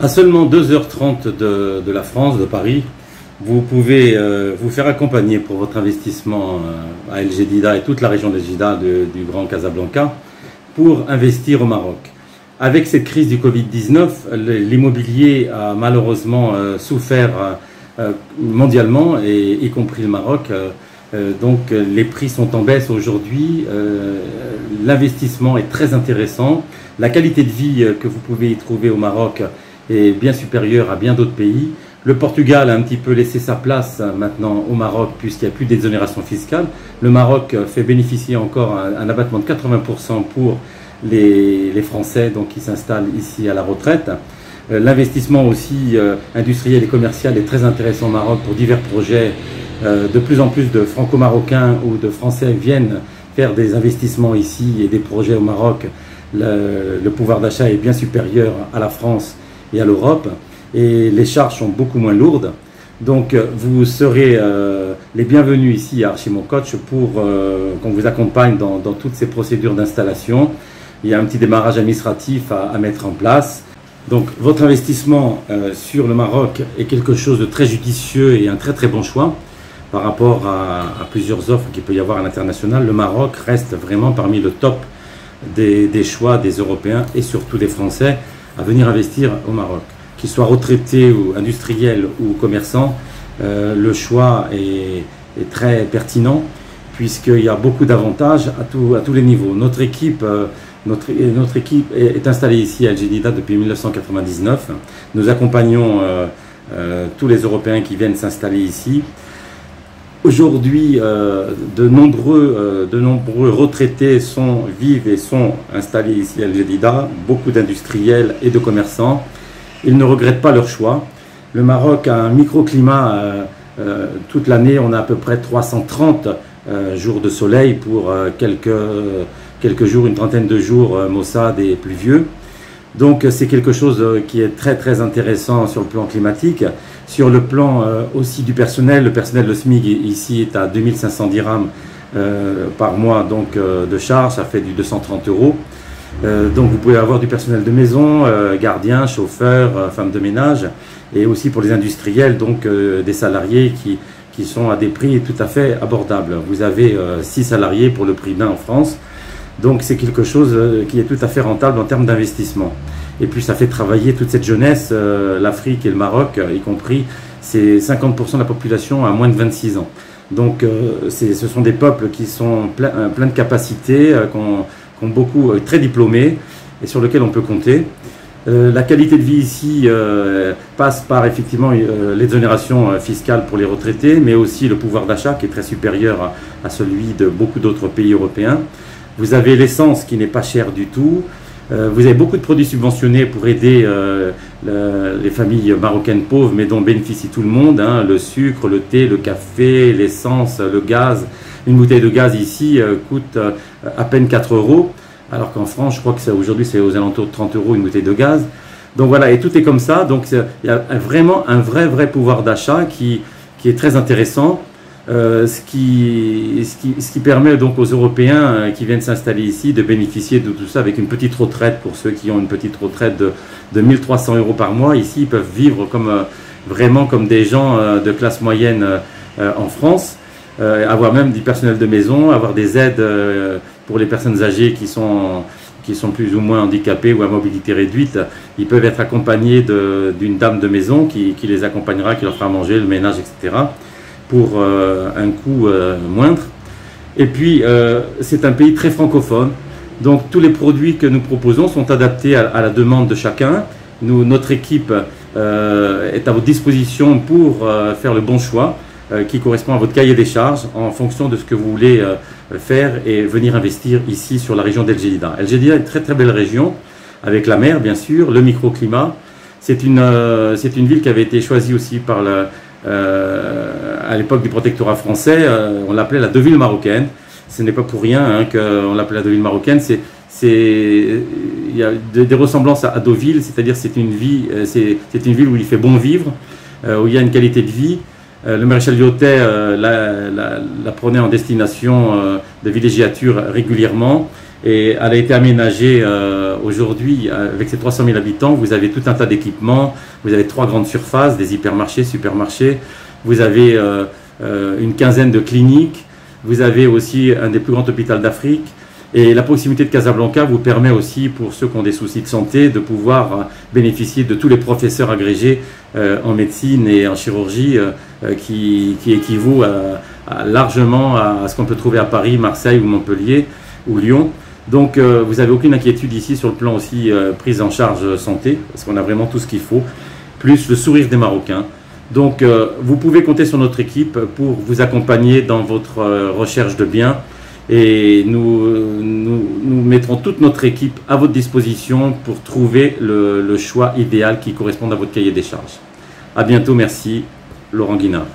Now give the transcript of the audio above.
À seulement 2h30 de la France, de Paris, vous pouvez vous faire accompagner pour votre investissement à El Jadida et toute la région d'El Jadida du Grand Casablanca pour investir au Maroc. Avec cette crise du Covid-19, l'immobilier a malheureusement souffert mondialement, y compris le Maroc. Donc les prix sont en baisse aujourd'hui, l'investissement est très intéressant, la qualité de vie que vous pouvez y trouver au Maroc est bien supérieure à bien d'autres pays. Le Portugal a un petit peu laissé sa place maintenant au Maroc puisqu'il n'y a plus d'exonération fiscale. Le Maroc fait bénéficier encore un abattement de 80% pour les Français donc, qui s'installent ici à la retraite. L'investissement aussi industriel et commercial est très intéressant au Maroc pour divers projets. De plus en plus de franco-marocains ou de Français viennent faire des investissements ici et des projets au Maroc. Le pouvoir d'achat est bien supérieur à la France et à l'Europe et les charges sont beaucoup moins lourdes. Donc vous serez les bienvenus ici à Archimont Coach pour qu'on vous accompagne dans toutes ces procédures d'installation. Il y a un petit démarrage administratif à mettre en place. Donc votre investissement sur le Maroc est quelque chose de très judicieux et un très bon choix par rapport à plusieurs offres qu'il peut y avoir à l'international. Le Maroc reste vraiment parmi le top des choix des Européens et surtout des Français à venir investir au Maroc. Qu'ils soient retraités ou industriels ou commerçants, le choix est très pertinent puisqu'il y a beaucoup d'avantages à tous les niveaux. Notre équipe est installée ici à El Jadida depuis 1999. Nous accompagnons tous les Européens qui viennent s'installer ici. Aujourd'hui, de nombreux retraités vivent et sont installés ici à El Jadida, beaucoup d'industriels et de commerçants. Ils ne regrettent pas leur choix. Le Maroc a un microclimat toute l'année, on a à peu près 330 jours de soleil pour quelques jours, une trentaine de jours maussades et pluvieux. Donc c'est quelque chose qui est très intéressant sur le plan climatique. Sur le plan aussi du personnel, le personnel de SMIG ici est à 2500 dirhams par mois donc, de charge, ça fait du 230 €. Donc vous pouvez avoir du personnel de maison, gardiens, chauffeurs, femmes de ménage et aussi pour les industriels, donc des salariés qui sont à des prix tout à fait abordables. Vous avez 6 salariés pour le prix d'un en France, donc c'est quelque chose qui est tout à fait rentable en termes d'investissement. Et puis ça fait travailler toute cette jeunesse, l'Afrique et le Maroc y compris, c'est 50% de la population à moins de 26 ans. Donc ce sont des peuples qui sont plein de capacités, qui ont beaucoup, très diplômés et sur lesquels on peut compter. La qualité de vie ici passe par effectivement l'exonération fiscale pour les retraités, mais aussi le pouvoir d'achat qui est très supérieur à celui de beaucoup d'autres pays européens. Vous avez l'essence qui n'est pas chère du tout. Vous avez beaucoup de produits subventionnés pour aider les familles marocaines pauvres, mais dont bénéficie tout le monde, hein, le sucre, le thé, le café, l'essence, le gaz. Une bouteille de gaz ici coûte à peine 4 €, alors qu'en France, je crois que aujourd'hui c'est aux alentours de 30 € une bouteille de gaz. Donc voilà, et tout est comme ça. Donc il y a vraiment un vrai pouvoir d'achat qui est très intéressant. Ce qui permet donc aux Européens qui viennent s'installer ici de bénéficier de tout ça avec une petite retraite. Pour ceux qui ont une petite retraite de 1300 € par mois, ici ils peuvent vivre vraiment comme des gens de classe moyenne en France, avoir même du personnel de maison, avoir des aides pour les personnes âgées qui sont plus ou moins handicapées ou à mobilité réduite. Ils peuvent être accompagnés d'une dame de maison qui les accompagnera, qui leur fera manger, le ménage, etc. pour un coût moindre. Et puis, c'est un pays très francophone. Donc, tous les produits que nous proposons sont adaptés à la demande de chacun. Notre équipe est à votre disposition pour faire le bon choix qui correspond à votre cahier des charges en fonction de ce que vous voulez faire et venir investir ici sur la région d'El Jadida. El Jadida est une très belle région avec la mer, bien sûr, le microclimat. C'est une ville qui avait été choisie aussi par à l'époque du protectorat français, on l'appelait la Deauville marocaine. Ce n'est pas pour rien hein, qu'on l'appelait la Deauville marocaine. Il y a des ressemblances à Deauville, c'est-à-dire c'est une ville où il fait bon vivre, où il y a une qualité de vie. Le maréchal Lyautey la prenait en destination de villégiature régulièrement. Et elle a été aménagée aujourd'hui, avec ses 300 000 habitants, vous avez tout un tas d'équipements, vous avez 3 grandes surfaces, des hypermarchés, supermarchés, vous avez une quinzaine de cliniques, vous avez aussi un des plus grands hôpitaux d'Afrique. Et la proximité de Casablanca vous permet aussi, pour ceux qui ont des soucis de santé, de pouvoir bénéficier de tous les professeurs agrégés en médecine et en chirurgie qui équivaut largement à ce qu'on peut trouver à Paris, Marseille ou Montpellier ou Lyon. Donc vous n'avez aucune inquiétude ici sur le plan aussi prise en charge santé, parce qu'on a vraiment tout ce qu'il faut, plus le sourire des Marocains. Donc vous pouvez compter sur notre équipe pour vous accompagner dans votre recherche de biens, et nous mettrons toute notre équipe à votre disposition pour trouver le choix idéal qui corresponde à votre cahier des charges. À bientôt, merci, Laurent Guinard.